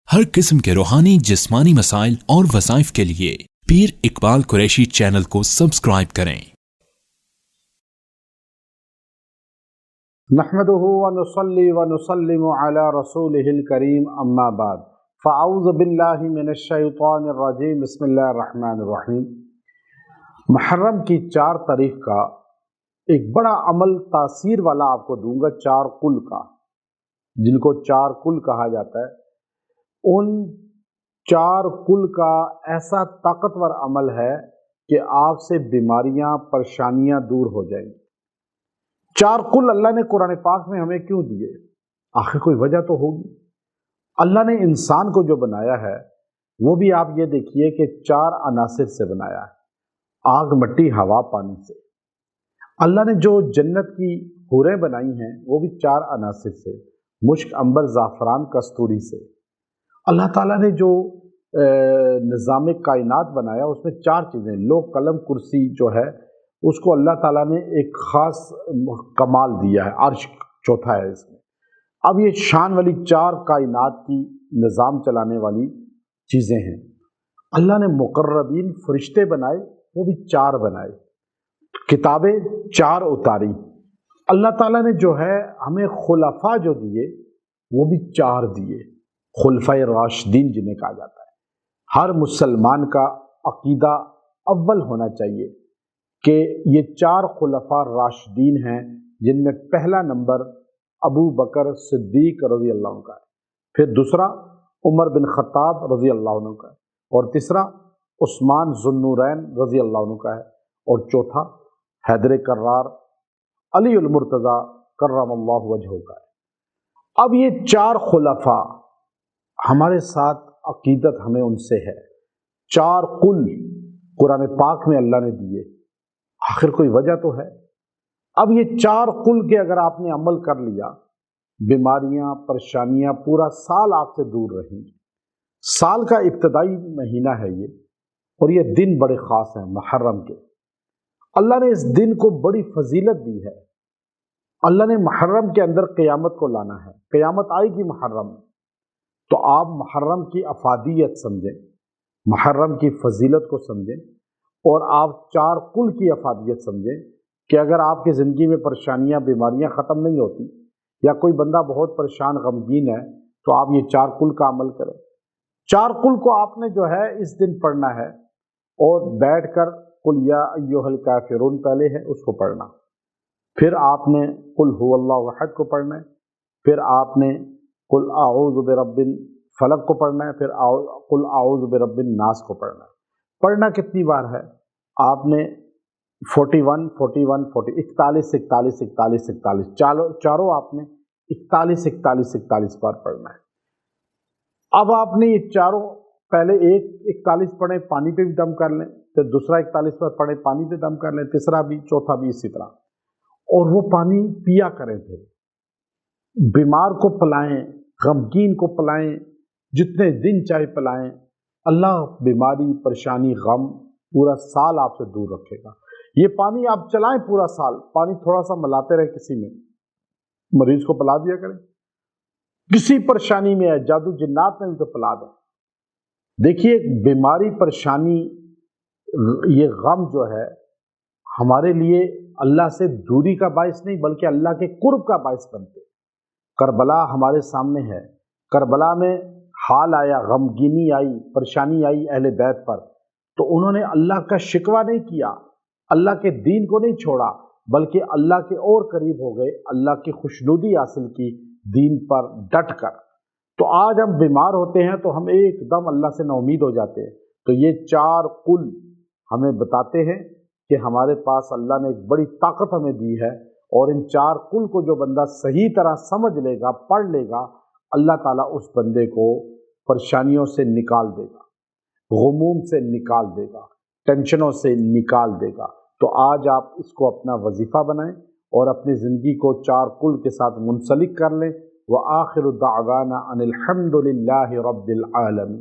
हर किस्म के रूहानी जिस्मानी मसाइल और वज़ाइफ के लिए पीर इकबाल कुरैशी चैनल को सब्सक्राइब करें। नहमदुहु व नुसल्ली व नुसल्लिमु अला रसूलिहिल करीम अम्मा बाद फ़अऊज़ु बिल्लाहि मिनश शैतानिर रजीम बिस्मिल्लाहिर रहमानिर रहीम। मुहर्रम की 4 तारीख का एक बड़ा अमल तासीर वाला आपको दूंगा, 4 कुल का, जिनको 4 कुल कहा जाता है। उन 4 कुल का ऐसा ताकतवर अमल है कि आपसे बीमारियां परेशानियां दूर हो जाएंगी। 4 कुल अल्लाह ने कुरान पाक में हमें क्यों दिए? आखिर कोई वजह तो होगी। अल्लाह ने इंसान को जो बनाया है वो भी आप ये देखिए कि 4 अनासिर से बनाया है, आग मिट्टी हवा पानी से। अल्लाह ने जो जन्नत की हूरें बनाई हैं वो भी 4 अनासिर से, मुश्क अंबर ज़ाफ़रान कस्तूरी से। अल्लाह ताला ने जो निज़ाम कायनात बनाया उसमें 4 चीज़ें, लो कलम कुर्सी जो है उसको अल्लाह ताला ने एक ख़ास कमाल दिया है, अर्श चौथा है इसमें। अब ये शान वाली 4 कायनात की निज़ाम चलाने वाली चीज़ें हैं। अल्लाह ने मुक़र्रबीन फरिश्ते बनाए, वो भी 4 बनाए, किताबें 4 उतारी। अल्लाह ताला ने जो है हमें खुलफा जो दिए वो भी 4 दिए, खुलफाए राशिदीन जिन्हें कहा जाता है। हर मुसलमान का अकीदा अव्वल होना चाहिए कि ये 4 खुलफा राशिदीन हैं, जिनमें पहला नंबर अबू बकर सिद्दीक रज़ी अल्लाह अन्हु का है, फिर दूसरा उमर बिन ख़त्ताब रज़ी अल्लाह अन्हु का है, और तीसरा उस्मान ज़ुन्नूरैन रज़ी अल्लाह अन्हु का है, और चौथा हैदर कर्रार अली उल मुर्तज़ा कर्रमल्लाहु वजहहु का है। अब ये 4 खुलफा हमारे साथ अकीदत हमें उनसे है। 4 कुल कुरान पाक में अल्लाह ने दिए, आखिर कोई वजह तो है। अब ये 4 कुल के अगर आपने अमल कर लिया, बीमारियां परेशानियां पूरा साल आपसे दूर रहेंगी। साल का इब्तदाई महीना है ये, और ये दिन बड़े ख़ास हैं मुहर्रम के। अल्लाह ने इस दिन को बड़ी फजीलत दी है। अल्लाह ने मुहर्रम के अंदर क़यामत को लाना है, क़यामत आएगी मुहर्रम में, तो आप मुहर्रम की अफादियत समझें, मुहर्रम की फजीलत को समझें, और आप 4 कुल की अफादियत समझें कि अगर आपकी ज़िंदगी में परेशानियां बीमारियां ख़त्म नहीं होती, या कोई बंदा बहुत परेशान गमगीन है, तो आप ये 4 कुल का अमल करें। 4 कुल को आपने जो है इस दिन पढ़ना है, और बैठकर कुल या अय्युहल काफिरून पहले है उसको पढ़ना, फिर आपने कुल हुवल्लाहु अहद को पढ़ना है, फिर आपने कुल आऊज़ु बिरब्बिन फलक को पढ़ना है, फिर कुल आऊज़ु बिरब्बिन नास को पढ़ना है। पढ़ना कितनी बार है? आपने 41 41 40 41 41 41 41 चारों आपने 41 41 41 बार पढ़ना है। अब आपने ये चारों पहले एक 41 पढ़े, पानी पे भी दम कर लें, फिर दूसरा 41 बार पढ़े, पानी पे दम कर लें, तीसरा भी, चौथा भी इसी तरह, और वो पानी पिया करें। फिर बीमार को पिलाएं, गमगीन को पिलाएं, जितने दिन चाहे पिलाएं। अल्लाह बीमारी परेशानी गम पूरा साल आपसे दूर रखेगा। ये पानी आप चलाएं पूरा साल, पानी थोड़ा सा मिलाते रहे, किसी में मरीज को पिला दिया करें, किसी परेशानी में है, जादू जिन्नात में भी तो पिला दें। देखिए बीमारी परेशानी ये गम जो है हमारे लिए अल्लाह से दूरी का बायस नहीं बल्कि अल्लाह के कुर्ब का बायस बनते। करबला हमारे सामने है, करबला में हाल आया, गमगीनी आई, परेशानी आई अहले बैत पर, तो उन्होंने अल्लाह का शिकवा नहीं किया, अल्लाह के दीन को नहीं छोड़ा, बल्कि अल्लाह के और करीब हो गए, अल्लाह की खुशनुदी हासिल की दीन पर डट कर। तो आज हम बीमार होते हैं तो हम एकदम अल्लाह से नाउमीद हो जाते हैं। तो ये 4 कुल हमें बताते हैं कि हमारे पास अल्लाह ने एक बड़ी ताकत हमें दी है, और इन 4 कुल को जो बंदा सही तरह समझ लेगा, पढ़ लेगा, अल्लाह ताला उस बंदे को परेशानियों से निकाल देगा, गुमूम से निकाल देगा, टेंशनों से निकाल देगा। तो आज आप इसको अपना वजीफ़ा बनाएं और अपनी ज़िंदगी को 4 कुल के साथ मुंसलिक कर लें। व आखिरु दावाना अनिल हम्दुलिल्लाहि रब्बिल आलमीन।